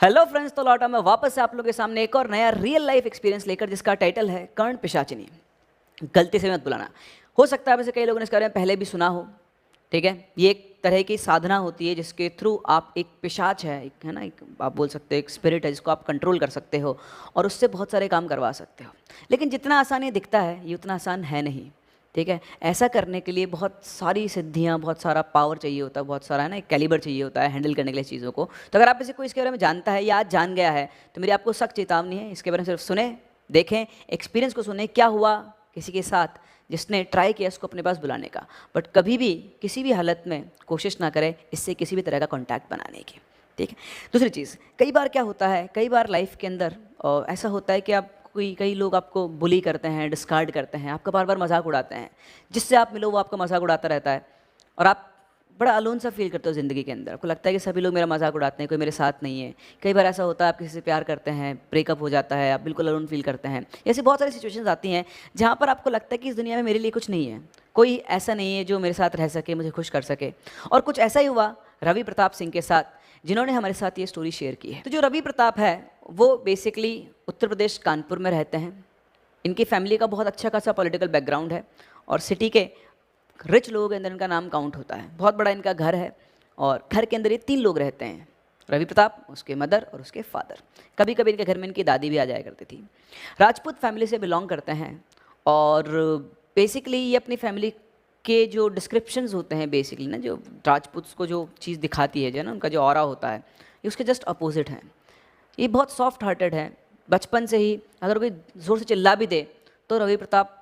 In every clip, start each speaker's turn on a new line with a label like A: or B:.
A: Hello friends, तो लौटा मैं वापस से आप लोगों के सामने एक और नया रियल लाइफ एक्सपीरियंस लेकर, जिसका टाइटल है कर्ण पिशाचिनी। गलती से मत बुलाना। हो सकता है वैसे कई लोगों ने इसके बारे में पहले भी सुना हो। ठीक है, ये एक तरह की साधना होती है जिसके थ्रू आप एक पिशाच है, एक है ना, एक आप बोल सकते हो एक स्पिरिट है जिसको आप कंट्रोल कर सकते हो और उससे बहुत सारे काम करवा सकते हो। लेकिन जितना आसान ये दिखता है, ये उतना आसान है नहीं। ठीक है, ऐसा करने के लिए बहुत सारी सिद्धियाँ, बहुत सारा पावर चाहिए होता है, बहुत सारा है ना, एक कैलिबर चाहिए होता है हैंडल करने के लिए चीज़ों को। तो अगर आप इसे कोई इसके बारे में जानता है या आज जान गया है, तो मेरी आपको सख्त चेतावनी है, इसके बारे में सिर्फ सुने, देखें, एक्सपीरियंस को सुने, क्या हुआ किसी के साथ जिसने ट्राई किया इसको अपने पास बुलाने का। बट कभी भी किसी भी हालत में कोशिश ना करें इससे किसी भी तरह का कॉन्टैक्ट बनाने की। ठीक है, दूसरी चीज़, कई बार क्या होता है, कई बार लाइफ के अंदर ऐसा होता है कि आप कई लोग आपको बुली करते हैं, डिस्कार्ड करते हैं, आपका बार बार मजाक उड़ाते हैं। जिससे आप मिलो वो आपका मजाक उड़ाता रहता है और आप बड़ा अलोन सा फील करते हो ज़िंदगी के अंदर। आपको लगता है कि सभी लोग मेरा मजाक उड़ाते हैं, कोई मेरे साथ नहीं है। कई बार ऐसा होता है आप किसी से प्यार करते हैं, ब्रेकअप हो जाता है, आप बिल्कुल अलोन फील करते हैं। ऐसी बहुत सारी सिचुएशंस आती हैं जहाँ पर आपको लगता है कि इस दुनिया में मेरे लिए कुछ नहीं है, कोई ऐसा नहीं है जो मेरे साथ रह सके, मुझे खुश कर सके। और कुछ ऐसा ही हुआ रवि प्रताप सिंह के साथ, जिन्होंने हमारे साथ ये स्टोरी शेयर की है। तो जो रवि प्रताप है वो बेसिकली उत्तर प्रदेश कानपुर में रहते हैं। इनकी फैमिली का बहुत अच्छा खासा पॉलिटिकल बैकग्राउंड है और सिटी के रिच लोगों के अंदर इनका नाम काउंट होता है। बहुत बड़ा इनका घर है और घर के अंदर ये 3 लोग रहते हैं, रवि प्रताप, उसके मदर और उसके फादर। कभी कभी इनके घर में इनकी दादी भी आ जाया करती थी। राजपूत फैमिली से बिलोंग करते हैं और बेसिकली ये अपनी फैमिली के जो डिस्क्रिप्शंस होते हैं, बेसिकली ना, जो राजपूत को जो चीज़ दिखाती है, जो ना उनका जो ऑरा होता है, ये उसके जस्ट अपोजिट है। ये बहुत सॉफ्ट हार्टेड है। बचपन से ही अगर कोई ज़ोर से चिल्ला भी दे तो रवि प्रताप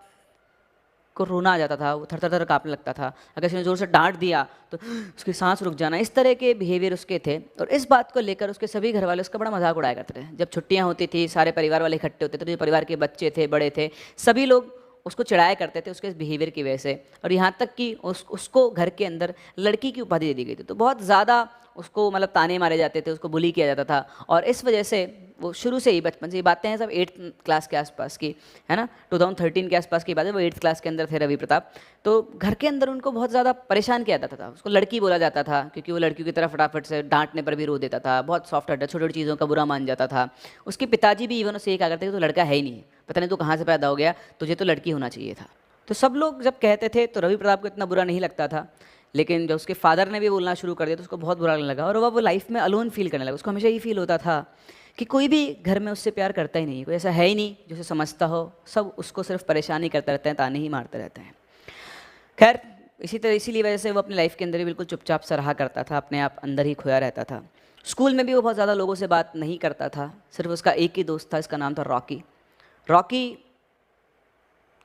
A: को रोना आ जाता था, वो थर थर थर काँपने लगता था। अगर किसी ने ज़ोर से डांट दिया तो उसकी सांस रुक जाना, इस तरह के बिहेवियर उसके थे। और इस बात को लेकर उसके सभी घर वाले उसका बड़ा मजाक उड़ाया करते थे। जब छुट्टियाँ होती थी, सारे परिवार वाले इकट्ठे होते थे, तो जो परिवार के बच्चे थे, बड़े थे, सभी लोग उसको चिढ़ाया करते थे उसके इस बिहेवियर की वजह से। और यहाँ तक कि उसको घर के अंदर लड़की की उपाधि दे दी गई थी। तो बहुत ज़्यादा उसको मतलब ताने मारे जाते थे, उसको बुली किया जाता था। और इस वजह से वो शुरू से ही, बचपन से, ये बातें हैं सब 8th क्लास के आसपास की, है ना, 2013 के आसपास की बात है। वो 8th क्लास के अंदर थे रवि प्रताप। तो घर के अंदर उनको बहुत ज़्यादा परेशान किया जाता था। उसको लड़की बोला जाता था क्योंकि वो लड़कियों की तरफ फटाफट से डांटने पर भी रो देता था। बहुत सॉफ्ट हार्टेड, छोटी छोटी चीज़ों का बुरा मान जाता था। उसके पिताजी भी इवन उससे ये कहा करते थे तो लड़का है ही नहीं, पता नहीं तू कहाँ से पैदा हो गया, तुझे तो लड़की होना चाहिए था। तो सब लोग जब कहते थे तो रवि प्रताप को इतना बुरा नहीं लगता था। लेकिन जब उसके फादर ने भी बोलना शुरू कर दिया तो उसको बहुत बुरा लगने लगा और वो लाइफ में अलोन फील करने लगा। उसको हमेशा ये फील होता था कि कोई भी घर में उससे प्यार करता ही नहीं, कोई ऐसा है ही नहीं जो उसे समझता हो। सब उसको सिर्फ परेशान ही करते रहते हैं, ताने ही मारते रहते हैं। खैर, इसीलिए वजह से वो अपनी लाइफ के अंदर ही बिल्कुल चुपचाप सा रहा करता था, अपने आप अंदर ही खोया रहता था। स्कूल में भी वो बहुत ज़्यादा लोगों से बात नहीं करता था। सिर्फ उसका एक ही दोस्त था, इसका नाम था रॉकी। रॉकी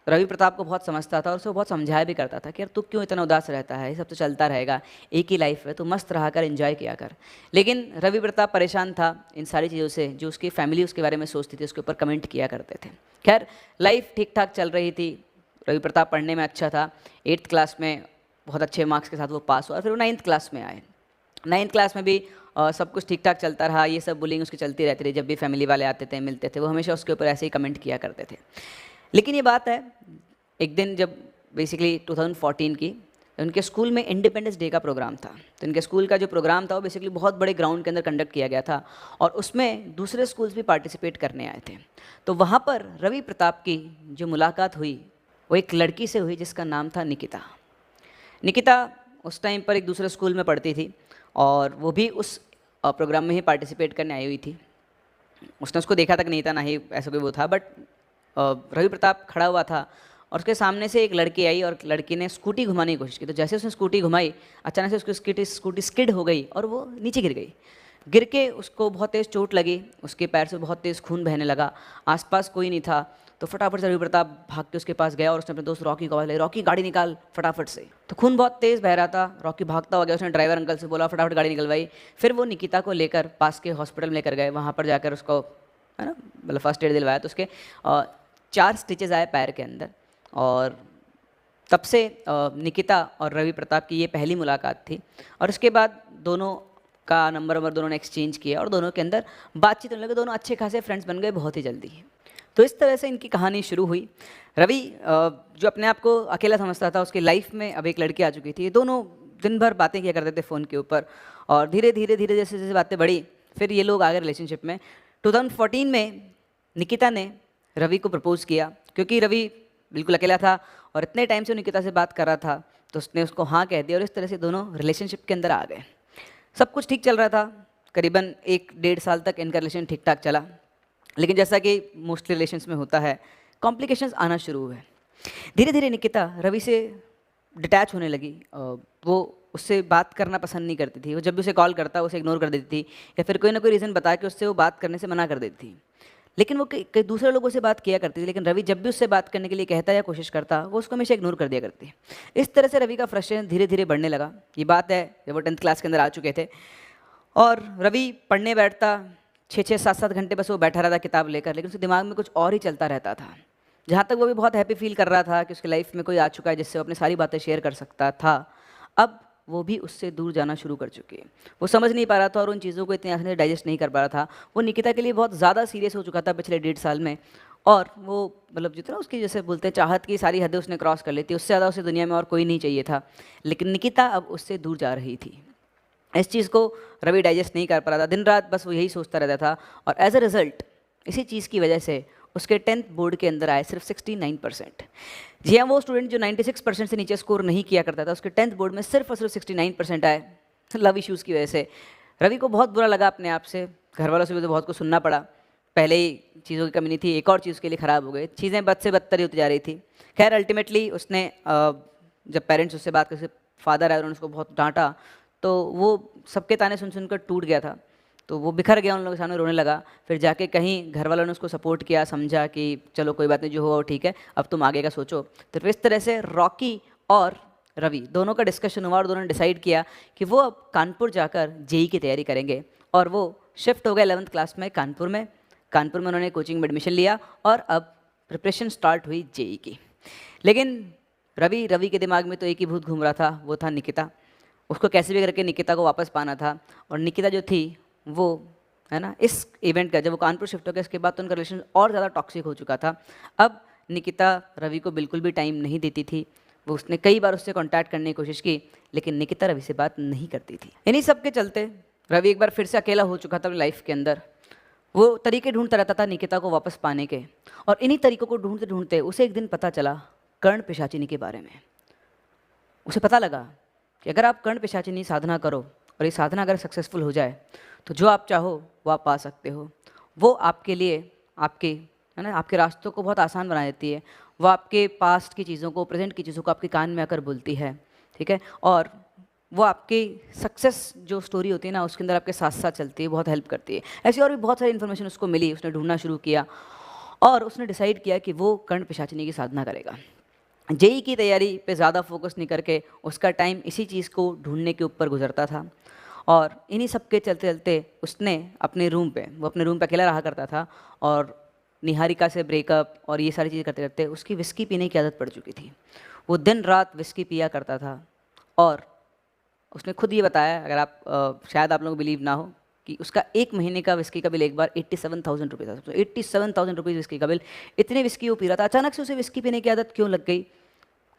A: रवि प्रताप को बहुत समझता था और उसको बहुत समझाया भी करता था कि यार तू क्यों इतना उदास रहता है, ये सब तो चलता रहेगा, एक ही लाइफ है, तो मस्त रहा कर, एंजॉय किया कर। लेकिन रवि प्रताप परेशान था इन सारी चीज़ों से, जो उसकी फैमिली उसके बारे में सोचती थी, उसके ऊपर कमेंट किया करते थे। खैर, लाइफ ठीक ठाक चल रही थी। रवि प्रताप पढ़ने में अच्छा था। 8th क्लास में बहुत अच्छे मार्क्स के साथ वो पास हुआ। फिर वो 9th क्लास में आए। 9th क्लास में भी सब कुछ ठीक ठाक चलता रहा। ये सब बुलिंग उसकी चलती रहती थी। जब भी फैमिली वाले आते थे, मिलते थे, वो हमेशा उसके ऊपर ऐसे ही कमेंट किया करते थे। लेकिन ये बात है, एक दिन जब बेसिकली 2014 की, उनके स्कूल में इंडिपेंडेंस डे का प्रोग्राम था। तो इनके स्कूल का जो प्रोग्राम था वो बेसिकली बहुत बड़े ग्राउंड के अंदर कंडक्ट किया गया था और उसमें दूसरे स्कूल्स भी पार्टिसिपेट करने आए थे। तो वहाँ पर रवि प्रताप की जो मुलाकात हुई वो एक लड़की से हुई जिसका नाम था निकिता। निकिता उस टाइम पर एक दूसरे स्कूल में पढ़ती थी और वो भी उस प्रोग्राम में ही पार्टिसिपेट करने आई हुई थी। उसने उसको देखा तक नहीं था, ना ही ऐसा कोई वो था। बट रवि प्रताप खड़ा हुआ था और उसके सामने से एक लड़की आई और लड़की ने स्कूटी घुमाने की कोशिश की। तो जैसे उसने स्कूटी घुमाई, अचानक से उसकी स्कूटी स्किड हो गई और वो नीचे गिर गई। गिर के उसको बहुत तेज़ चोट लगी, उसके पैर से बहुत तेज़ खून बहने लगा। आसपास कोई नहीं था। तो फटाफट से रवि प्रताप भाग के उसके पास गया और उसने अपने दोस्त रॉकी को आवाज़ लाई, रॉकी गाड़ी निकाल फटाफट से। तो खून बहुत तेज़ बह रहा था। रॉकी भागता हो गया, उसने ड्राइवर अंकल से बोला फटाफट गाड़ी निकलवाई। फिर वो निकिता को लेकर पास के हॉस्पिटल में लेकर गए। वहाँ पर जाकर उसको, है ना, मतलब फर्स्ट एड दिलवाया। तो उसके 4 स्टिचेज़ आए पैर के अंदर। और तब से निकिता और रवि प्रताप की ये पहली मुलाकात थी। और उसके बाद दोनों का नंबर दोनों ने एक्सचेंज किया और दोनों के अंदर बातचीत होने लगी। दोनों अच्छे खासे फ्रेंड्स बन गए बहुत ही जल्दी। तो इस तरह से इनकी कहानी शुरू हुई। रवि जो अपने आप को अकेला समझता था, उसकी लाइफ में अब एक लड़की आ चुकी थी। ये दोनों दिन भर बातें किया करते थे फ़ोन के ऊपर और धीरे धीरे जैसे जैसे बातें बढ़ी फिर ये लोग आ गए रिलेशनशिप में। 2014 में निकिता ने रवि को प्रपोज किया, क्योंकि रवि बिल्कुल अकेला था और इतने टाइम से वो निकिता से बात कर रहा था, तो उसने उसको हाँ कह दिया और इस तरह से दोनों रिलेशनशिप के अंदर आ गए। सब कुछ ठीक चल रहा था, करीबन 1-1.5 साल तक इनका रिलेशन ठीक ठाक चला। लेकिन जैसा कि मोस्टली रिलेशंस में होता है, कॉम्प्लिकेशंस आना शुरू हुए। धीरे धीरे निकिता रवि से डिटैच होने लगी। वो उससे बात करना पसंद नहीं करती थी। वो जब भी उसे कॉल करता उसे इग्नोर कर देती थी, या फिर कोई ना कोई रीज़न बता के उससे वो बात करने से मना कर देती थी। लेकिन वो कई दूसरे लोगों से बात किया करती थी, लेकिन रवि जब भी उससे बात करने के लिए कहता या कोशिश करता, वो उसको हमेशा इग्नोर कर दिया करती। इस तरह से रवि का फ्रस्ट्रेशन धीरे धीरे बढ़ने लगा। ये बात है जब वो 10th क्लास के अंदर आ चुके थे, और रवि पढ़ने बैठता 6-6, 7-7 घंटे बस वो बैठा रहता किताब लेकर, लेकिन उसके दिमाग में कुछ और ही चलता रहता था। जहाँ तक वो भी बहुत हैप्पी फील कर रहा था कि उसकी लाइफ में कोई आ चुका है जिससे वो अपनी सारी बातें शेयर कर सकता था, अब वो भी उससे दूर जाना शुरू कर चुकी है। वो समझ नहीं पा रहा था और उन चीज़ों को इतनी आसानी से डाइजेस्ट नहीं कर पा रहा था। वो निकिता के लिए बहुत ज़्यादा सीरियस हो चुका था पिछले 1.5 साल में, और वो मतलब जितना उसकी जैसे बोलते हैं चाहत की सारी हदें उसने क्रॉस कर ली थी। उससे ज़्यादा उसे दुनिया में और कोई नहीं चाहिए था, लेकिन निकिता अब उससे दूर जा रही थी। इस चीज़ को रवि डाइजेस्ट नहीं कर पा रहा था। दिन रात बस वो यही सोचता रहता था, और एज अ रिज़ल्ट इसी चीज़ की वजह से उसके 10th बोर्ड के अंदर आए सिर्फ 69%। जी हाँ, वो स्टूडेंट जो 96% से नीचे स्कोर नहीं किया करता था, उसके 10th बोर्ड में सिर्फ और सिर्फ 69% आए, लव इश्यूज़ की वजह से। रवि को बहुत बुरा लगा अपने आप से, घर वालों से भी तो बहुत कुछ सुनना पड़ा। पहले ही चीज़ों की कमी नहीं थी, एक और चीज़ के लिए ख़राब हो गई, चीज़ें बद से बदतर ही होती जा रही थी। खैर अल्टीमेटली उसने जब पेरेंट्स उससे बात करके, फादर आए उन्होंने उसको बहुत डांटा, तो वो सबके ताने सुन सुनकर टूट गया था। तो वो बिखर गया, उन लोगों के सामने रोने लगा। फिर जाके कहीं घर वालों ने उसको सपोर्ट किया, समझा कि चलो कोई बात नहीं, जो हुआ वो ठीक है, अब तुम आगे का सोचो। तो फिर इस तरह से रॉकी और रवि दोनों का डिस्कशन हुआ, और दोनों ने डिसाइड किया कि वो अब कानपुर जाकर जेई की तैयारी करेंगे। और वो शिफ्ट हो गए 11th क्लास में कानपुर में। कानपुर में उन्होंने कोचिंग में एडमिशन लिया, और अब प्रिपरेशन स्टार्ट हुई जेई की। लेकिन रवि के दिमाग में तो एक ही भूत घूम रहा था, वो था निकिता। उसको कैसे भी करके निकिता को वापस पाना था। और निकिता जो थी वो, है ना, इस इवेंट का जब वो कानपुर शिफ्ट हो गया इसके बाद तो उनका रिलेशन और ज़्यादा टॉक्सिक हो चुका था। अब निकिता रवि को बिल्कुल भी टाइम नहीं देती थी। वो उसने कई बार उससे कांटेक्ट करने की कोशिश की, लेकिन निकिता रवि से बात नहीं करती थी। इन्हीं सब के चलते रवि एक बार फिर से अकेला हो चुका था अपनी लाइफ के अंदर। वो तरीके ढूंढता रहता था निकिता को वापस पाने के, और इन्हीं तरीकों को ढूंढते ढूंढते उसे एक दिन पता चला कर्ण पिशाचिनी के बारे में। उसे पता लगा कि अगर आप कर्ण पिशाचिनी साधना करो, और ये साधना अगर सक्सेसफुल हो जाए, तो जो आप चाहो वो आप पा सकते हो। वो आपके लिए, आपके, है ना, आपके रास्तों को बहुत आसान बना देती है। वो आपके पास्ट की चीज़ों को, प्रेजेंट की चीज़ों को आपके कान में आकर बोलती है, ठीक है। और वो आपकी सक्सेस जो स्टोरी होती है ना, उसके अंदर आपके साथ साथ चलती है, बहुत हेल्प करती है। ऐसी और भी बहुत सारी इन्फॉर्मेशन उसको मिली, उसने ढूंढना शुरू किया, और उसने डिसाइड किया कि वो कर्ण पिशाचिनी की साधना करेगा। जेई की तैयारी पे ज़्यादा फोकस नहीं करके उसका टाइम इसी चीज़ को ढूंढने के ऊपर गुजरता था। और इन्हीं सब के चलते चलते उसने अपने रूम पे, वो अपने रूम पे अकेला रहा करता था, और निहारिका से ब्रेकअप और ये सारी चीज़ें करते करते उसकी विस्की पीने की आदत पड़ चुकी थी। वो दिन रात विस्की पिया करता था, और उसने खुद ये बताया, अगर आप शायद आप लोग बिलीव ना हो, कि उसका 1 महीने का विस्की का बिल एक बार 87,000 रुपये था। तो 87,000 रुपीज़ विस्की का बिल, इतने विस्की वो पी रहा था। अचानक से उसे विस्की पीने की आदत क्यों लग गई,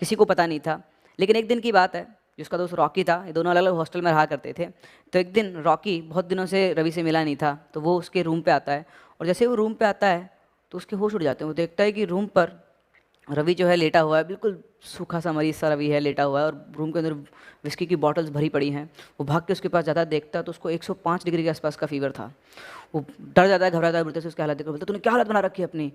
A: किसी को पता नहीं था। लेकिन एक दिन की बात है, जिसका दोस्त रॉकी था, ये दोनों अलग अलग हॉस्टल में रहा करते थे। तो एक दिन रॉकी बहुत दिनों से रवि से मिला नहीं था, तो वो उसके रूम पे आता है, और जैसे वो रूम पे आता है तो उसके होश उड़ जाते हैं। वो देखता है कि रूम पर रवि जो है लेटा हुआ है, बिल्कुल सूखा सा मरीज सा रवि है, लेटा हुआ है, और रूम के अंदर विस्की की बॉटल्स भरी पड़ी हैं। वो भाग के उसके पास ज़्यादा देखता है तो उसको 105 डिग्री के आसपास का फीवर था। वो डर जाता है, घबराता है, बोलते से उसकी हालत देखकर बोलता है, तूने क्या हालत बना रखी है अपनी।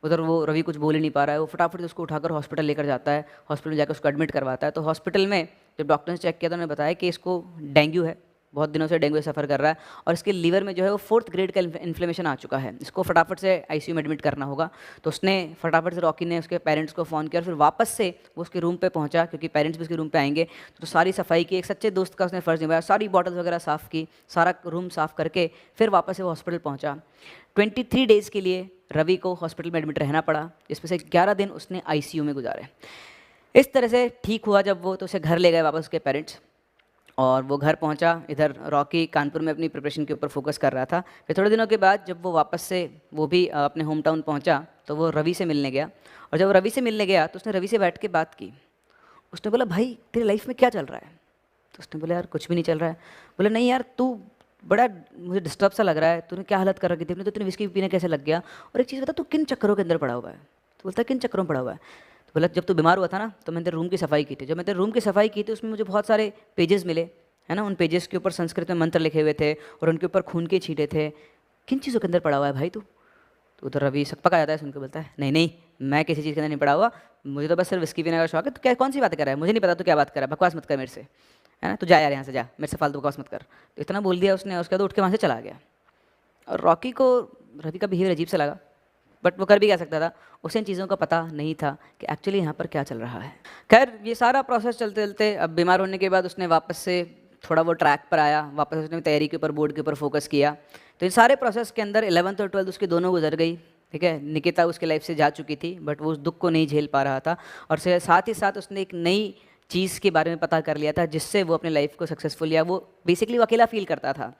A: उधर वो रवि कुछ बोल ही नहीं पा रहा है। वो फटाफट से उसको उठाकर हॉस्पिटल लेकर जाता है, हॉस्पिटल जाकर उसको एडमिट करवाता है। तो हॉस्पिटल में जब डॉक्टर ने चेक किया तो उन्होंने बताया कि इसको डेंगू है, बहुत दिनों से डेंगू से सफ़र कर रहा है, और इसके लीवर में जो है वो 4th ग्रेड का इन्फ्लेमेशन आ चुका है, इसको फटाफट से आईसीयू में एडमिट करना होगा। तो उसने फटाफट से, रॉकी ने उसके पेरेंट्स को फ़ोन किया, और फिर वापस से वो उसके रूम पे पहुंचा, क्योंकि पेरेंट्स भी उसके रूम पे आएंगे। तो सारी सफाई की, एक सच्चे दोस्त का उसने फ़र्ज़ निभाया, सारी बॉटल्स वगैरह साफ़ की, सारा रूम साफ़ करके फिर वापस से वो हॉस्पिटल पहुँचा। 23 डेज़ के लिए रवि को हॉस्पिटल में एडमिट रहना पड़ा, जिसमें से 11 दिन उसने आईसीयू में गुजारे। इस तरह से ठीक हुआ जब वो, तो उसे घर ले गए वापस उसके पेरेंट्स, और वो घर पहुंचा। इधर रॉकी कानपुर में अपनी प्रिपरेशन के ऊपर फोकस कर रहा था। फिर थोड़े दिनों के बाद जब वो वापस से, वो भी अपने होम टाउन पहुँचा, तो वो रवि से मिलने गया। और जब रवि से मिलने गया तो उसने रवि से बैठ के बात की। उसने बोला, भाई तेरी लाइफ में क्या चल रहा है। तो उसने बोला, यार कुछ भी नहीं चल रहा है। बोला, नहीं यार, तू बड़ा मुझे डिस्टर्ब सा लग रहा है, तूने क्या हालत कर रखी थी अपनी, तो तूने विस्की पीने कैसे लग गया, और एक चीज़ बता तू किन चक्करों के अंदर पड़ा हुआ है। तो बोलता है किन चक्करों में पड़ा हुआ है। तो बोला जब तू बीमार हुआ था ना, तो मैंने तेरे रूम की सफाई की थी। जब मैं तेरे रूम की सफाई की थी उसमें मुझे बहुत सारे पेजेस मिले, है ना, उन पेजेस के ऊपर संस्कृत में मंत्र लिखे हुए थे और उनके ऊपर खून के छींटे थे। किन चीज़ों के अंदर पड़ा हुआ है भाई तू। तो उधर रवि सकपका जाता है, सुन के बोलता है नहीं नहीं, मैं किसी चीज़ के अंदर नहीं पड़ा हुआ, मुझे तो बस सिर्फ विस्की पीने का शौक है। तो क्या कौन सी बात कर रहा है, मुझे नहीं पता तू क्या बात कर रहा है, बकवास मत कर मेरे से, है ना, तू जा यार यहाँ से जा, मेरे से फालतू बकवास मत कर। तो इतना बोल दिया उसने, उसके बाद उठ के वहाँ से चला गया। और रॉकी को रवि का बिहेवियर अजीब से लगा, बट वो कर भी क्या सकता था, उसे इन चीज़ों का पता नहीं था कि एक्चुअली यहाँ पर क्या चल रहा है। खैर ये सारा प्रोसेस चलते चलते अब बीमार होने के बाद उसने वापस से थोड़ा वो ट्रैक पर आया, वापस उसने तैयारी के ऊपर, बोर्ड के ऊपर फोकस किया। तो इन सारे प्रोसेस के अंदर 11th और 12th उसकी दोनों गुजर गई, ठीक है। निकिता उसकी लाइफ से जा चुकी थी, बट वो उस दुख को नहीं झेल पा रहा था, और साथ ही साथ उसने एक नई चीज़ के बारे में पता कर लिया था जिससे वो अपनी लाइफ को सक्सेसफुल, या वो बेसिकली वो अकेला फील करता था।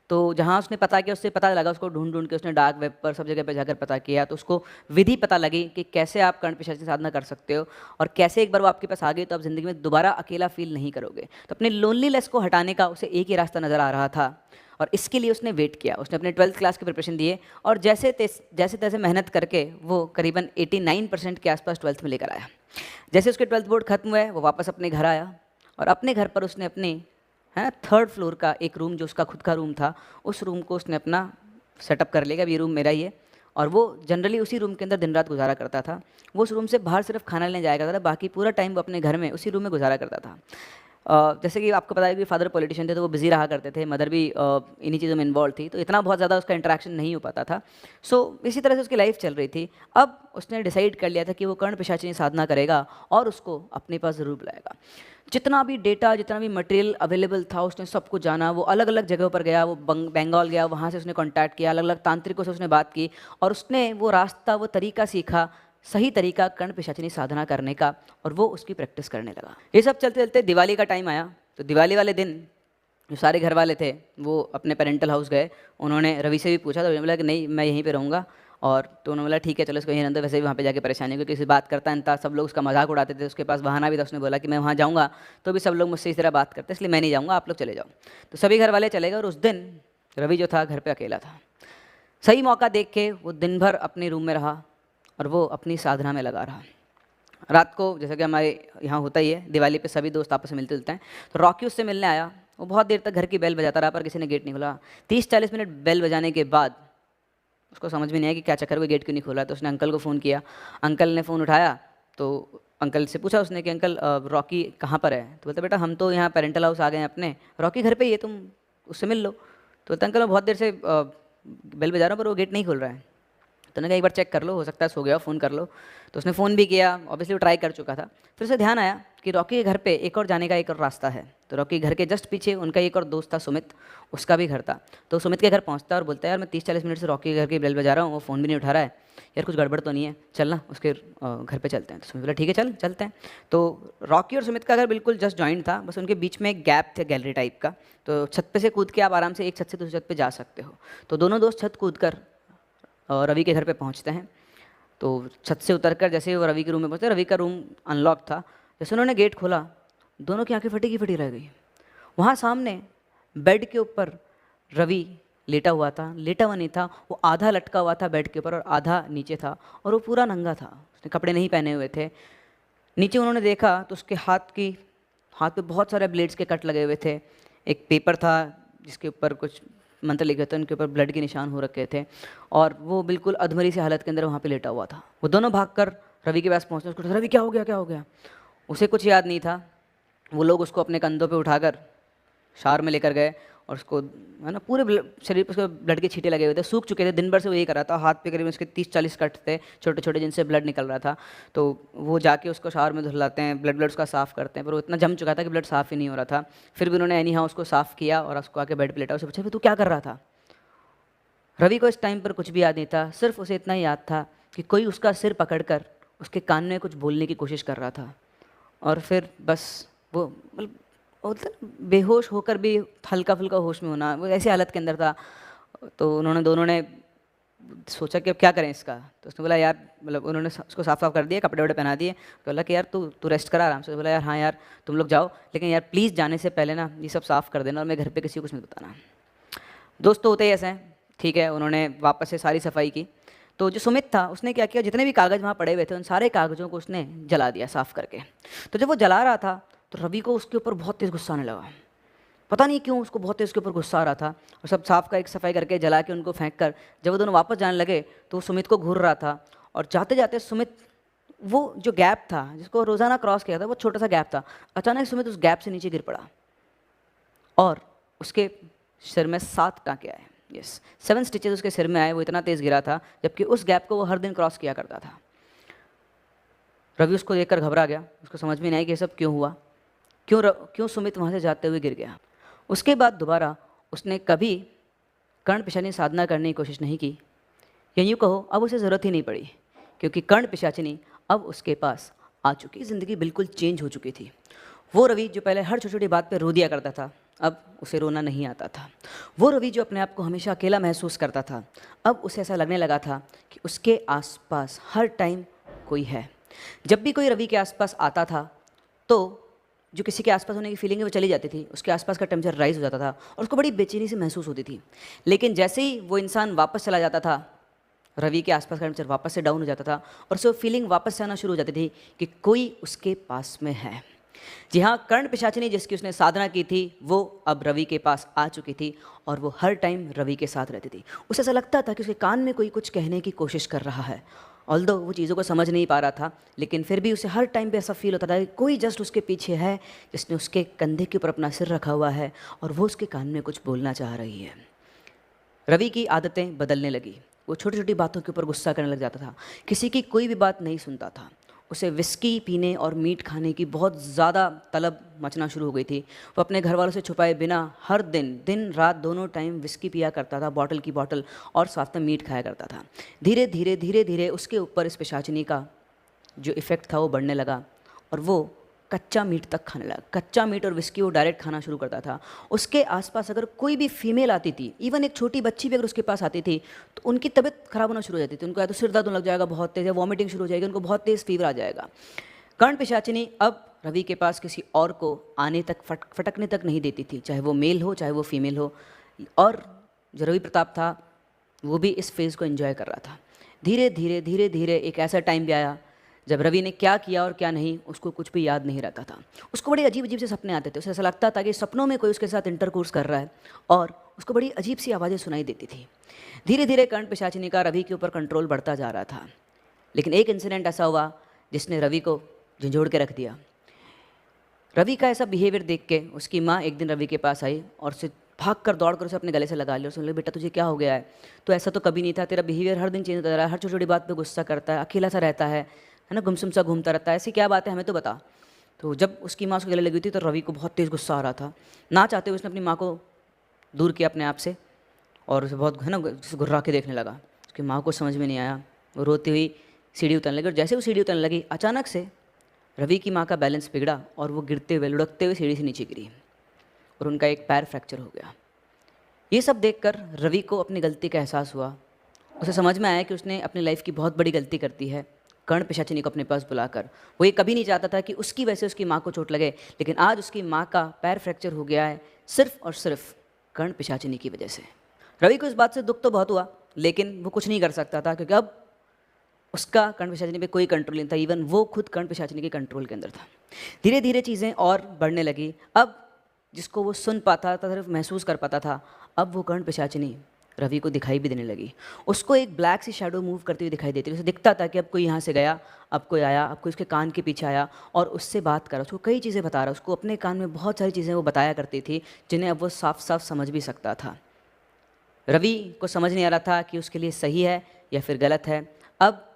A: तो जहाँ उसने पता किया, उससे पता लगा, उसको ढूंढ ढूंढ के उसने डार्क वेब पर सब जगह पर जाकर पता किया, तो उसको विधि पता लगी कि कैसे आप कर्ण पिशाची साधना कर सकते हो, और कैसे एक बार वो आपके पास आ गई तो आप ज़िंदगी में दोबारा अकेला फील नहीं करोगे। तो अपने लोनलीनेस को हटाने का उसे एक ही रास्ता नज़र आ रहा था, और इसके लिए उसने वेट किया। उसने अपने 12th क्लास के प्रिपरेशन दिए, और जैसे तैसे मेहनत करके वो करीबन 89% के आसपास 12th में लेकर आया। जैसे उसके 12th बोर्ड खत्म हुए, वो वापस अपने घर आया, और अपने घर पर उसने अपने, है ना, 3rd फ्लोर का एक रूम जो उसका खुद का रूम था, उस रूम को उसने अपना सेटअप कर लिया, अब ये रूम मेरा ही है। और वो जनरली उसी रूम के अंदर दिन रात गुजारा करता था। वो उस रूम से बाहर सिर्फ खाना लेने जाया करता था, बाकी पूरा टाइम वो अपने घर में उसी रूम में गुजारा करता था। जैसे कि आपको पता है कि फादर पॉलिटिशियन थे, तो वो बिजी रहा करते थे, मदर भी इन्हीं चीज़ों में इन्वॉल्व थी, तो इतना बहुत ज़्यादा उसका इंटरेक्शन नहीं हो पाता था। सो इसी तरह से उसकी लाइफ चल रही थी। अब उसने डिसाइड कर लिया था कि वो कर्ण पिशाचिनी साधना करेगा और उसको अपने पास ज़रूर बुलाएगा। जितना भी डेटा, जितना भी मटेरियल अवेलेबल था, उसने सब कुछ जाना। वो अलग अलग जगहों पर गया, वो बंगाल गया, वहाँ से उसने कॉन्टैक्ट किया, अलग अलग तांत्रिकों से उसने बात की, और उसने वो रास्ता, वो तरीका सीखा, सही तरीका कर्ण पिशाचिनी साधना करने का, और वो उसकी प्रैक्टिस करने लगा। ये सब चलते चलते दिवाली का टाइम आया। तो दिवाली वाले दिन जो सारे घर वाले थे वो अपने पेरेंटल हाउस गए। उन्होंने रवि से भी पूछा, तो रवि ने बोला कि नहीं मैं यहीं पे रहूँगा, और तो उन्होंने बोला ठीक है चलो इसको यहीं रहने दो। वैसे भी वहाँ पे जाके परेशानी, क्योंकि किसी बात करता नहीं था, सब लोग उसका मजाक उड़ाते थे, उसके पास बहाना भी था। उसने बोला कि मैं वहाँ जाऊँगा तो भी सब लोग मुझसे इस तरह बात करते, इसलिए मैं नहीं जाऊँगा, आप लोग चले जाओ। तो सभी घर वाले चले गए, और उस दिन रवि जो था घर पर अकेला था। सही मौका देख के वो दिन भर अपने रूम में रहा, और वो अपनी साधना में लगा रहा। रात को जैसा कि हमारे यहाँ होता ही है, दिवाली पे सभी दोस्त आपस में मिलते जुलते हैं, तो रॉकी उससे मिलने आया। वो बहुत देर तक घर की बेल बजाता रहा, पर किसी ने गेट नहीं खोला। 30-40 मिनट बेल बजाने के बाद उसको समझ में नहीं आया कि क्या चक्कर, वो गेट क्यों नहीं खोला। तो उसने अंकल को फ़ोन किया, अंकल ने फ़ोन उठाया, तो अंकल से पूछा उसने कि अंकल रॉकी कहाँ पर है। तो बोलता बेटा हम तो यहाँ पेरेंटल हाउस आ गए हैं अपने, रॉकी घर पे ही है, तुम उससे मिल लो। तो बोलता अंकल मैं बहुत देर से बेल बजा रहा हूँ पर वो गेट नहीं खुल रहा है। तो उन्होंने कहा एक बार चेक कर लो, हो सकता है सो गया, फ़ोन कर लो। तो उसने फ़ोन भी किया, ऑब्वियसली वो ट्राई कर चुका था। फिर उसे ध्यान आया कि रॉकी के घर पे एक और जाने का एक और रास्ता है। तो रॉकी के घर के जस्ट पीछे उनका एक और दोस्त था सुमित, उसका भी घर था। तो सुमित के घर पहुंचता है और बोलता है यार मैं 30-40 मिनट से रॉकी के घर की बेल बजा रहा हूँ, वो फ़ोन भी नहीं उठा रहा है, यार कुछ गड़बड़ तो नहीं है, चल ना उसके घर पे चलते हैं। तो सुमित बोला ठीक है चल चलते हैं। तो रॉकी और सुमित का घर बिल्कुल जस्ट जॉइंट था, बस उनके बीच में एक गैप थे गैलरी टाइप का। तो छत पे से कूद के आप आराम से एक छत से दूसरी छत पे जा सकते हो। तो दोनों दोस्त छत कूद कर रवि के घर पे पहुंचते हैं। तो छत से उतरकर जैसे ही वो रवि के रूम में पहुंचते, रवि का रूम अनलॉक था। जैसे उन्होंने गेट खोला, दोनों की आंखें फटी की फटी रह गई। वहाँ सामने बेड के ऊपर रवि लेटा हुआ था, लेटा हुआ नहीं था, वो आधा लटका हुआ था बेड के ऊपर और आधा नीचे था, और वो पूरा नंगा था, उसने कपड़े नहीं पहने हुए थे। नीचे उन्होंने देखा तो उसके हाथ पे बहुत सारे ब्लेड्स के कट लगे हुए थे। एक पेपर था जिसके ऊपर कुछ मंत्र लिखे थे, उनके ऊपर ब्लड के निशान हो रखे थे, और वो बिल्कुल अधमरी सी हालत के अंदर वहाँ पे लेटा हुआ था। वो दोनों भागकर रवि के पास पहुँचे, उसको रवि क्या हो गया क्या हो गया। उसे कुछ याद नहीं था। वो लोग उसको अपने कंधों पे उठाकर शावर में लेकर गए, और उसको है ना पूरे शरीर पर उसके ब्लड के छींटे लगे हुए थे, सूख चुके थे, दिन भर से वो यही कर रहा था। हाथ पे करीब उसके 30-40 कट थे छोटे छोटे जिनसे ब्लड निकल रहा था। तो वो जाके उसको शावर में धुलाते हैं, ब्लड उसका साफ़ करते हैं, पर वो इतना जम चुका था कि ब्लड साफ़ ही नहीं हो रहा था। फिर भी उन्होंने एनी हाउ उसको साफ़ किया और उसको आके बेड पर लेटा। उसे पूछा तू क्या कर रहा था। रवि को इस टाइम पर कुछ भी याद नहीं था, सिर्फ उसे इतना ही याद था कि कोई उसका सिर पकड़कर उसके कान में कुछ बोलने की कोशिश कर रहा था, और फिर बस वो बेहोश होकर भी हल्का फुल्का होश में होना, वो ऐसी हालत के अंदर था। तो दोनों ने सोचा कि अब क्या करें इसका। तो उसने बोला यार, मतलब उन्होंने उसको साफ साफ कर दिया, कपड़े वपड़े पहना दिए। तो बोला कि यार तू रेस्ट करा आराम से। तो बोला यार हाँ यार तुम लोग जाओ, लेकिन यार प्लीज़ जाने से पहले ना ये सब साफ़ कर देना, और मैं घर पे किसी को कुछ मत बताना। दोस्त तो होते ही ऐसे हैं, ठीक है, उन्होंने वापस से सारी सफाई की। तो जो सुमित था उसने क्या किया, जितने भी कागज़ वहाँ पड़े हुए थे उन सारे कागज़ों को उसने जला दिया साफ़ करके। तो जब वो जला रहा था तो रवि को उसके ऊपर बहुत तेज़ गुस्सा आने लगा। पता नहीं क्यों उसको बहुत तेज़ उसके ऊपर गुस्सा आ रहा था, और सब साफ का एक सफाई करके जला के उनको फेंक कर जब वो दोनों वापस जाने लगे तो वो सुमित को घूर रहा था। और जाते जाते सुमित, वो जो गैप था जिसको रोज़ाना क्रॉस किया था, वो छोटा सा गैप था, अचानक सुमित उस गैप से नीचे गिर पड़ा और उसके सिर में 7 टाँके आए। यस, 7 स्टिचेस उसके सिर में आए। वो इतना तेज़ गिरा था, जबकि उस गैप को वो हर दिन क्रॉस किया करता था। रवि उसको देखकर घबरा गया, उसको समझ में नहीं आया कि ये सब क्यों हुआ, क्यों सुमित वहाँ से जाते हुए गिर गया। उसके बाद दोबारा उसने कभी कर्ण पिशाचिनी साधना करने की कोशिश नहीं की, या यूँ कहो अब उसे ज़रूरत ही नहीं पड़ी, क्योंकि कर्ण पिशाचिनी अब उसके पास आ चुकी। ज़िंदगी बिल्कुल चेंज हो चुकी थी। वो रवि जो पहले हर छोटी छोटी बात पे रो दिया करता था, अब उसे रोना नहीं आता था। वो रवि जो अपने आप को हमेशा अकेला महसूस करता था, अब उसे ऐसा लगने लगा था कि उसके आसपास हर टाइम कोई है। जब भी कोई रवि के आसपास आता था तो जो किसी के आसपास होने की फीलिंग है वो चली जाती थी, उसके आसपास का टेम्परेचर राइज हो जाता था और उसको बड़ी बेचैनी सी महसूस होती थी। लेकिन जैसे ही वो इंसान वापस चला जाता था, रवि के आसपास का टेम्परेचर वापस से डाउन हो जाता था और उसे वो फीलिंग वापस से आना शुरू हो जाती थी कि कोई उसके पास में है। जी हाँ, कर्ण पिशाचिनी जिसकी उसने साधना की थी वो अब रवि के पास आ चुकी थी और वो हर टाइम रवि के साथ रहती थी। उसे ऐसा लगता था कि उसके कान में कोई कुछ कहने की कोशिश कर रहा है, ऑल्दो वो चीज़ों को समझ नहीं पा रहा था, लेकिन फिर भी उसे हर टाइम पे ऐसा फील होता था कि कोई जस्ट उसके पीछे है, जिसने उसके कंधे के ऊपर अपना सिर रखा हुआ है और वो उसके कान में कुछ बोलना चाह रही है। रवि की आदतें बदलने लगी। वो छोटी छोटी बातों के ऊपर गुस्सा करने लग जाता था, किसी की कोई भी बात नहीं सुनता था। उसे विस्की पीने और मीट खाने की बहुत ज़्यादा तलब मचना शुरू हो गई थी। वो अपने घर वालों से छुपाए बिना हर दिन दिन रात दोनों टाइम विस्की पिया करता था, बॉटल की बॉटल, और साथ में मीट खाया करता था। धीरे धीरे धीरे धीरे उसके ऊपर इस पिशाचिनी का जो इफ़ेक्ट था वो बढ़ने लगा और वो कच्चा मीट तक खाने लगा। कच्चा मीट और विस्की वो डायरेक्ट खाना शुरू करता था। उसके आसपास अगर कोई भी फीमेल आती थी, इवन एक छोटी बच्ची भी अगर उसके पास आती थी, तो उनकी तबीयत खराब होना शुरू हो जाती थी। उनको या तो सिर दर्द होने लग जाएगा बहुत तेज़, या वॉमिटिंग शुरू हो जाएगी, उनको बहुत तेज़ फीवर आ जाएगा। कर्ण पिशाचिनी अब रवि के पास किसी और को आने तक फटकने तक नहीं देती थी, चाहे वो मेल हो चाहे वो फीमेल हो। और जो रवि प्रताप था वो भी इस फेज़ को एंजॉय कर रहा था। धीरे धीरे धीरे धीरे एक ऐसा टाइम भी आया जब रवि ने क्या किया और क्या नहीं उसको कुछ भी याद नहीं रहता था। उसको बड़े अजीब अजीब से सपने आते थे। उसे ऐसा लगता था कि सपनों में कोई उसके साथ इंटरकोर्स कर रहा है और उसको बड़ी अजीब सी आवाज़ें सुनाई देती थी। धीरे धीरे कर्ण पिशाचिनी का रवि के ऊपर कंट्रोल बढ़ता जा रहा था। लेकिन एक इंसिडेंट ऐसा हुआ जिसने रवि को झंझोड़ के रख दिया। रवि का ऐसा बिहेवियर देख के उसकी माँ एक दिन रवि के पास आई और उसे भाग कर दौड़ कर उसे अपने गले से लगा लिया। उसने बोला, बेटा तुझे क्या हो गया है? तो ऐसा तो कभी नहीं था, तेरा बिहेवियर हर दिन चेंज होता रहा है, हर छोटी छोटी बात पे गुस्सा करता है, अकेला सा रहता है ना, गुमसुम सा घूमता रहता है, ऐसी क्या बात है, हमें तो बता। तो जब उसकी माँ उसको गले लगी थी तो रवि को बहुत तेज़ गुस्सा आ रहा था। ना चाहते हुए उसने अपनी माँ को दूर किया अपने आप से और उसे बहुत घुर्रा के देखने लगा। उसकी माँ को समझ में नहीं आया, वो रोती हुई सीढ़ी उतरने लगी और जैसे वो सीढ़ी उतरने लगी अचानक से रवि की माँ का बैलेंस बिगड़ा और वो गिरते हुए लुढ़कते हुए सीढ़ी से नीचे गिरी और उनका एक पैर फ्रैक्चर हो गया। ये सब देखकर रवि को अपनी गलती का एहसास हुआ। उसे समझ में आया कि उसने अपनी लाइफ की बहुत बड़ी गलती कर दी है कर्ण पिशाचिनी को अपने पास बुलाकर। वो ये कभी नहीं चाहता था कि उसकी वजह से उसकी माँ को चोट लगे, लेकिन आज उसकी माँ का पैर फ्रैक्चर हो गया है सिर्फ और सिर्फ कर्ण पिशाचिनी की वजह से। रवि को इस बात से दुख तो बहुत हुआ, लेकिन वो कुछ नहीं कर सकता था क्योंकि अब उसका कर्ण पिशाचिनी पे कोई कंट्रोल नहीं था। इवन वो खुद कर्ण पिशाचिनी के कंट्रोल के अंदर था। धीरे धीरे चीज़ें और बढ़ने लगी। अब जिसको वो सुन पाता था, सिर्फ महसूस कर पाता था, अब वो कर्ण पिशाचिनी रवि को दिखाई भी देने लगी। उसको एक ब्लैक सी शैडो मूव करती हुई दिखाई देती थी। उसे दिखता था कि अब कोई यहाँ से गया, अब कोई आया, अब कोई उसके कान के पीछे आया और उससे बात कर रहा, उसको कई चीज़ें बता रहा। उसको अपने कान में बहुत सारी चीज़ें वो बताया करती थी जिन्हें अब वो साफ साफ समझ भी सकता था। रवि को समझ नहीं आ रहा था कि उसके लिए सही है या फिर गलत है। अब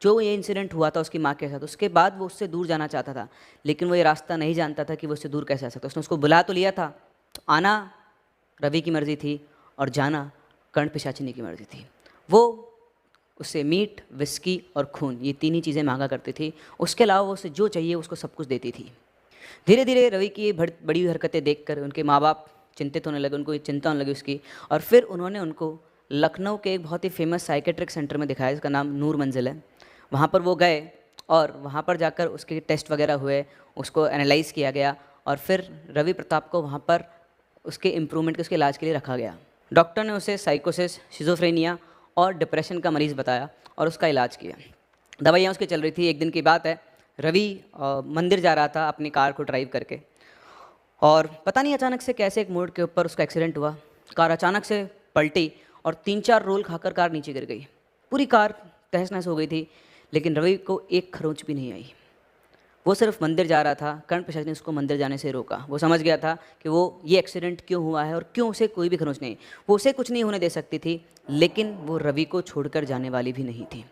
A: जो ये इंसिडेंट हुआ था उसकी माँ के साथ, उसके बाद वो उससे दूर जाना चाहता था, लेकिन वो ये रास्ता नहीं जानता था कि वो उससे दूर कैसे आ सकता। उसने उसको बुला तो लिया था, तो आना रवि की मर्ज़ी थी और जाना कर्ण पिशाचिनी की मर्ज़ी थी। वो उससे मीट, विस्की और खून, ये तीन ही चीज़ें मांगा करती थी। उसके अलावा वो उसे जो चाहिए उसको सब कुछ देती थी। धीरे धीरे रवि की ये बड़ी हुई हरकतें देखकर उनके माँ बाप चिंतित होने लगे, उनको चिंता होने लगी उसकी। और फिर उन्होंने उनको लखनऊ के एक बहुत ही फेमस साइकेट्रिक सेंटर में दिखाया जिसका नाम नूर मंजिल है। वहाँ पर वो गए और वहाँ पर जाकर उसके टेस्ट वगैरह हुए, उसको एनालाइज़ किया गया और फिर रवि प्रताप को वहाँ पर उसके इम्प्रूवमेंट के, उसके इलाज के लिए रखा गया। डॉक्टर ने उसे साइकोसिस, शिज़ोफ्रेनिया और डिप्रेशन का मरीज़ बताया और उसका इलाज किया। दवाइयाँ उसकी चल रही थी। एक दिन की बात है, रवि मंदिर जा रहा था अपनी कार को ड्राइव करके, और पता नहीं अचानक से कैसे एक मोड़ के ऊपर उसका एक्सीडेंट हुआ। कार अचानक से पलटी और 3-4 रोल खाकर कार नीचे गिर गई। पूरी कार तहस-नहस हो गई थी, लेकिन रवि को एक खरोंच भी नहीं आई। वो सिर्फ मंदिर जा रहा था। कर्ण पिशाच ने उसको मंदिर जाने से रोका। वो समझ गया था कि वो ये एक्सीडेंट क्यों हुआ है और क्यों उसे कोई भी खरोंच नहीं। वो उसे कुछ नहीं होने दे सकती थी, लेकिन वो रवि को छोड़कर जाने वाली भी नहीं थी।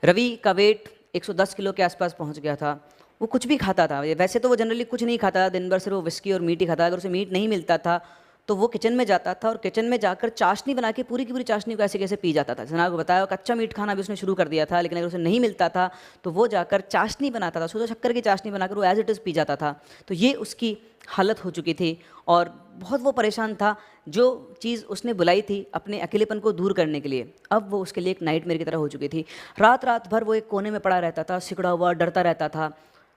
A: रवि का वेट 110 किलो के आसपास पहुंच गया था। वो कुछ भी खाता था। वैसे तो वो जनरली कुछ नहीं खाता था, दिन भर सिर्फ वो विस्की और मीट ही खाता था। अगर उसे मीट नहीं मिलता था तो वो किचन में जाता था और किचन में जाकर चाशनी बना के पूरी की पूरी चाशनी को ऐसे कैसे पी जाता था। जैसे आपको बताया, कच्चा मीट खाना भी उसने शुरू कर दिया था, लेकिन अगर उसे नहीं मिलता था तो वो जाकर चाशनी बनाता था, शुद्ध शक्कर की चाशनी बनाकर वो एज इट इज़ पी जाता था। तो ये उसकी हालत हो चुकी थी और बहुत वो परेशान था। जो चीज़ उसने बुलाई थी अपने अकेलेपन को दूर करने के लिए, अब वो उसके लिए एक नाइटमेयर की तरह हो चुकी थी। रात रात भर वो एक कोने में पड़ा रहता था, सिकुड़ा हुआ, डरता रहता था।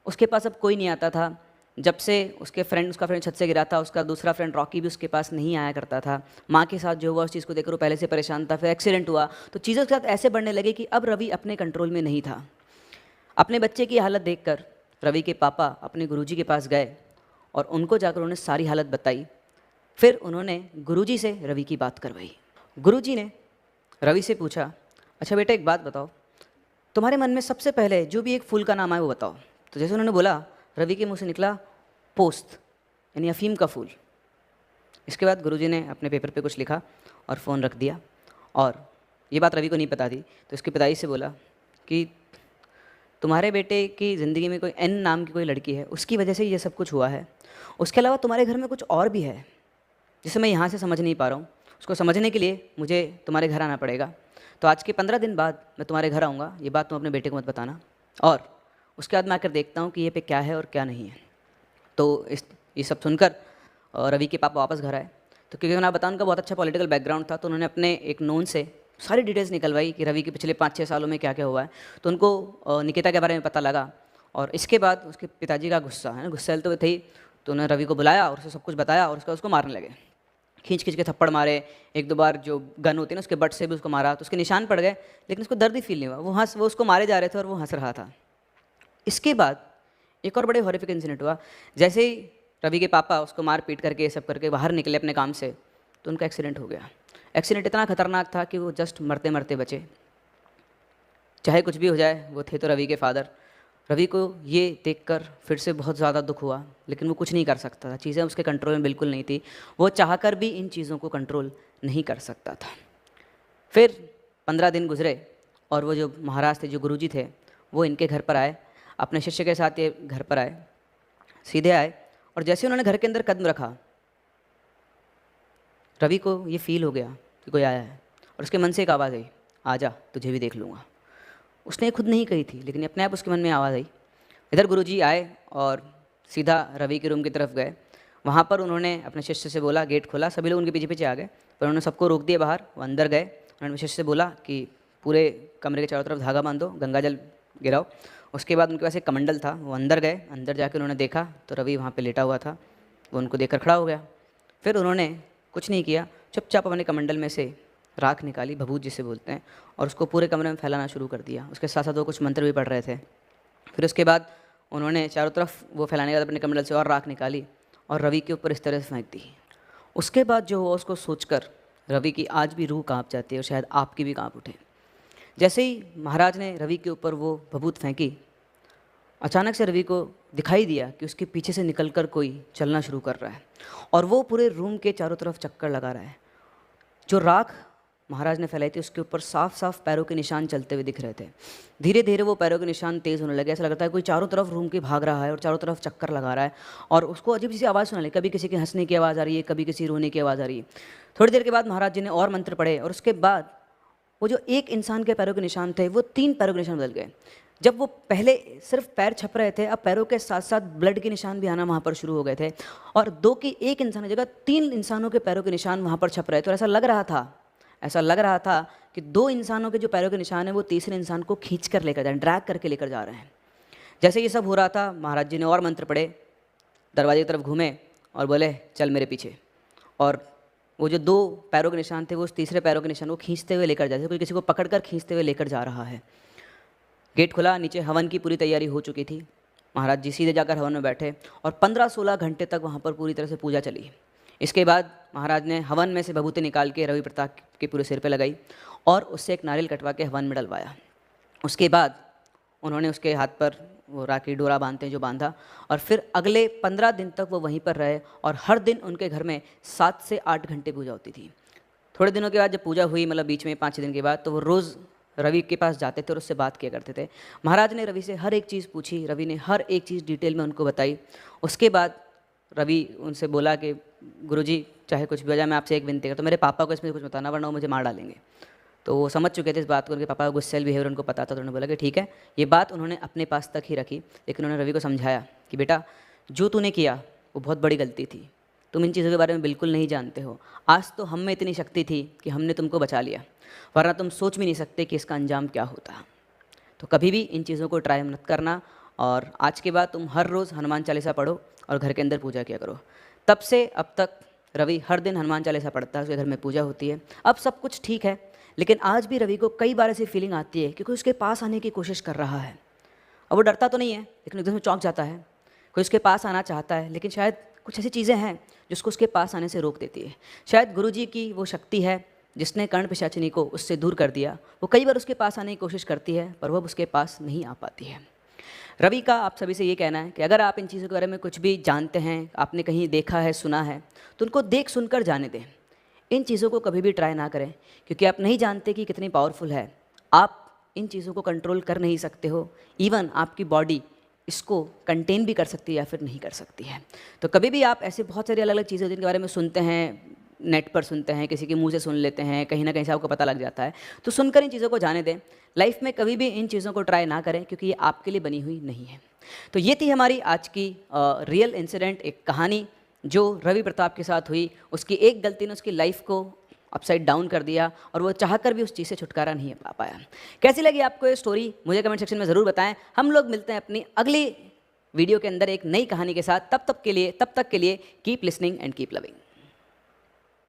A: उसके पास अब कोई नहीं आता था। जब से उसका फ्रेंड छत से गिरा था, उसका दूसरा फ्रेंड रॉकी भी उसके पास नहीं आया करता था। माँ के साथ जो हुआ उस चीज़ को देखकर वो पहले से परेशान था। फिर एक्सीडेंट हुआ तो चीज़ों के साथ ऐसे बढ़ने लगी कि अब रवि अपने कंट्रोल में नहीं था। अपने बच्चे की हालत देखकर रवि के पापा अपने गुरुजी के पास गए और उनको जाकर उन्होंने सारी हालत बताई। फिर उन्होंने गुरुजी से रवि की बात करवाई। गुरुजी ने रवि से पूछा, अच्छा बेटा एक बात बताओ, तुम्हारे मन में सबसे पहले जो भी एक फूल का नाम आए वो बताओ। तो जैसे उन्होंने बोला, रवि के मुंह से निकला पोस्त, यानी अफीम का फूल। इसके बाद गुरुजी ने अपने पेपर पे कुछ लिखा और फ़ोन रख दिया। और ये बात रवि को नहीं पता थी, तो इसके पिताजी से बोला कि तुम्हारे बेटे की ज़िंदगी में कोई एन नाम की कोई लड़की है, उसकी वजह से ये सब कुछ हुआ है। उसके अलावा तुम्हारे घर में कुछ और भी है जिसे मैं यहाँ से समझ नहीं पा रहा हूँ। उसको समझने के लिए मुझे तुम्हारे घर आना पड़ेगा। तो आज के 15 दिन बाद मैं तुम्हारे घर आऊँगा। ये बात तुम अपने बेटे को मत बताना, और उसके बाद मैं आकर देखता हूँ कि ये पे क्या है और क्या नहीं है। तो ये सब सुनकर रवि के पापा वापस घर आए। तो क्योंकि उन्हें बताया उनका बहुत अच्छा पॉलिटिकल बैकग्राउंड था, तो उन्होंने अपने एक नोन से सारी डिटेल्स निकलवाई कि रवि के पिछले 5-6 सालों में क्या क्या हुआ है। तो उनको निकिता के बारे में पता लगा। और इसके बाद उसके पिताजी का गुस्सा है ना, गुस्सैल तो थे ही, तो उन्होंने रवि को बुलाया और उसे सब कुछ बताया और उसको मारने लगे। खींच खींच के थप्पड़ मारे। 1-2 बार जो गन होती है ना उसके बट से भी उसको मारा, तो उसके निशान पड़ गए, लेकिन उसको दर्द ही फील नहीं हुआ। वो उसको मारे जा रहे थे और वो हंस रहा था। इसके बाद एक और बड़े हॉरिफिक इंसिडेंट हुआ। जैसे ही रवि के पापा उसको मार पीट करके ये सब करके बाहर निकले अपने काम से, तो उनका एक्सीडेंट हो गया। एक्सीडेंट इतना खतरनाक था कि वो जस्ट मरते मरते बचे। चाहे कुछ भी हो जाए, वो थे तो रवि के फादर। रवि को ये देखकर फिर से बहुत ज़्यादा दुख हुआ, लेकिन वो कुछ नहीं कर सकता था। चीज़ें उसके कंट्रोल में बिल्कुल नहीं थी। वो चाहकर भी इन चीज़ों को कंट्रोल नहीं कर सकता था। फिर 15 दिन गुजरे और वो जो महाराज थे, जो गुरुजी थे, वो इनके घर पर आए। अपने शिष्य के साथ ये घर पर आए, सीधे आए, और जैसे उन्होंने घर के अंदर कदम रखा, रवि को ये फील हो गया कि कोई आया है, और उसके मन से एक आवाज़ आई, आजा तुझे भी देख लूँगा। उसने खुद नहीं कही थी, लेकिन अपने आप उसके मन में आवाज़ आई। इधर गुरुजी आए और सीधा रवि के रूम की तरफ गए। वहाँ पर उन्होंने अपने शिष्य से बोला, गेट खोला, सभी लोग उनके पीछे पीछे आ गए, पर उन्होंने सबको रोक दिया बाहर। वो अंदर गए। उन्होंने शिष्य से बोला कि पूरे कमरे के चारों तरफ धागा बांधो, गंगा जल गिराओ। उसके बाद उनके पास एक कमंडल था, वो अंदर गए। अंदर जाकर उन्होंने देखा तो रवि वहाँ पे लेटा हुआ था। वो उनको देखकर खड़ा हो गया। फिर उन्होंने कुछ नहीं किया, चुपचाप अपने कमंडल में से राख निकाली, भभूत जिसे बोलते हैं, और उसको पूरे कमरे में फैलाना शुरू कर दिया। उसके साथ साथ वो कुछ मंत्र भी पढ़ रहे थे। फिर उसके बाद उन्होंने चारों तरफ वो फैलाने के बाद अपने कमंडल से और राख निकाली और रवि के ऊपर इस तरह से फेंक दी। उसके बाद जो हुआ उसको सोचकर रवि की आज भी रूह काँप जाती है, और शायद आपकी भी काँप उठे। जैसे ही महाराज ने रवि के ऊपर वो भभूत फेंकी, अचानक से रवि को दिखाई दिया कि उसके पीछे से निकलकर कोई चलना शुरू कर रहा है, और वो पूरे रूम के चारों तरफ चक्कर लगा रहा है। जो राख महाराज ने फैलाई थी उसके ऊपर साफ साफ पैरों के निशान चलते हुए दिख रहे थे। धीरे धीरे वो पैरों के निशान तेज़ होने लगे। ऐसा लगता है कोई चारों तरफ रूम के भाग रहा है और चारों तरफ चक्कर लगा रहा है, और उसको अजीब सी आवाज़ सुना ली। कभी किसी के हंसने की आवाज़ आ रही है, कभी किसी रोने की आवाज़ आ रही है। थोड़ी देर के बाद महाराज जी ने और मंत्र पढ़े, और उसके बाद वो जो एक इंसान के पैरों के निशान थे वो 3 पैरों के निशान बदल गए। जब वो पहले सिर्फ पैर छप रहे थे, अब पैरों के साथ साथ ब्लड के निशान भी आना वहाँ पर शुरू हो गए थे, और 2 की एक इंसान की जगह 3 इंसानों के पैरों के निशान वहाँ पर छप रहे थे। और ऐसा लग रहा था कि 2 इंसानों के जो पैरों के निशान हैं वो तीसरे इंसान को खींच कर लेकर जा रहे हैं, ड्रैग करके लेकर जा रहे हैं। जैसे ये सब हो रहा था, महाराज जी ने और मंत्र पढ़े, दरवाजे की तरफ घूमे और बोले, चल मेरे पीछे। और वो जो 2 पैरों के निशान थे वो उस तीसरे पैरों के निशान को खींचते हुए लेकर जाते थे, कोई किसी को पकड़कर खींचते हुए लेकर जा रहा है। गेट खुला, नीचे हवन की पूरी तैयारी हो चुकी थी। महाराज जी सीधे जाकर हवन में बैठे और 15-16 घंटे तक वहाँ पर पूरी तरह से पूजा चली। इसके बाद महाराज ने हवन में से भभूति निकाल के रवि प्रताप के पूरे सिर पे लगाई और उससे एक नारियल कटवा के हवन में डलवाया। उसके बाद उन्होंने उसके हाथ पर वो राखी डोरा बांधते हैं जो बांधा, और फिर अगले 15 दिन तक वो वहीं पर रहे और हर दिन उनके घर में 7 से 8 घंटे पूजा होती थी। थोड़े दिनों के बाद जब पूजा हुई, मतलब बीच में 5-6 दिन के बाद, तो वो रोज़ रवि के पास जाते थे और उससे बात किया करते थे। महाराज ने रवि से हर एक चीज़ पूछी, रवि ने हर एक चीज़ डिटेल में उनको बताई। उसके बाद रवि उनसे बोला कि गुरुजी चाहे कुछ भी हो जाए, मैं आपसे एक विनती करता हूँ, मेरे पापा को इसमें कुछ बताना वरना वो मुझे मार डालेंगे। तो वो समझ चुके थे इस बात को, उनके पापा का गुस्सेल बिहेवियर उनको पता था, तो उन्होंने बोला कि ठीक है। ये बात उन्होंने अपने पास तक ही रखी, लेकिन उन्होंने रवि को समझाया कि बेटा जो तूने किया वो बहुत बड़ी गलती थी, तुम इन चीज़ों के बारे में बिल्कुल नहीं जानते हो। आज तो हम में इतनी शक्ति थी कि हमने तुमको बचा लिया, वरना तुम सोच भी नहीं सकते कि इसका अंजाम क्या होता। तो कभी भी इन चीज़ों को ट्राई मत करना, और आज के बाद तुम हर रोज़ हनुमान चालीसा पढ़ो और घर के अंदर पूजा किया करो। तब से अब तक रवि हर दिन हनुमान चालीसा पढ़ता है, उसके घर में पूजा होती है। अब सब कुछ ठीक है, लेकिन आज भी रवि को कई बार ऐसी फीलिंग आती है कि कोई उसके पास आने की कोशिश कर रहा है। अब वो डरता तो नहीं है, लेकिन एकदम से चौंक जाता है। कोई उसके पास आना चाहता है, लेकिन शायद कुछ ऐसी चीज़ें हैं जिसको उसके पास आने से रोक देती है। शायद गुरुजी की वो शक्ति है जिसने कर्ण पिशाचिनी को उससे दूर कर दिया। वो कई बार उसके पास आने की कोशिश करती है, पर वह उसके पास नहीं आ पाती है। रवि का आप सभी से ये कहना है कि अगर आप इन चीज़ों के बारे में कुछ भी जानते हैं, आपने कहीं देखा है, सुना है, तो उनको देख सुनकर जाने दें। इन चीज़ों को कभी भी ट्राई ना करें, क्योंकि आप नहीं जानते कि कितनी पावरफुल है। आप इन चीज़ों को कंट्रोल कर नहीं सकते हो। इवन आपकी बॉडी इसको कंटेन भी कर सकती है या फिर नहीं कर सकती है। तो कभी भी आप ऐसे बहुत सारी अलग अलग चीज़ें जिनके बारे में सुनते हैं, नेट पर सुनते हैं, किसी के मुंह से सुन लेते हैं, कहीं ना कहीं से आपको पता लग जाता है, तो सुनकर इन चीज़ों को जाने दें। लाइफ में कभी भी इन चीज़ों को ट्राई ना करें, क्योंकि ये आपके लिए बनी हुई नहीं है। तो ये थी हमारी आज की रियल इंसिडेंट, एक कहानी जो रवि प्रताप के साथ हुई। उसकी एक गलती ने उसकी लाइफ को अपसाइड डाउन कर दिया और वो चाहकर भी उस चीज़ से छुटकारा नहीं पा पाया। कैसी लगी आपको ये स्टोरी, मुझे कमेंट सेक्शन में ज़रूर बताएं। हम लोग मिलते हैं अपनी अगली वीडियो के अंदर एक नई कहानी के साथ। तब तक के लिए keep listening and keep loving.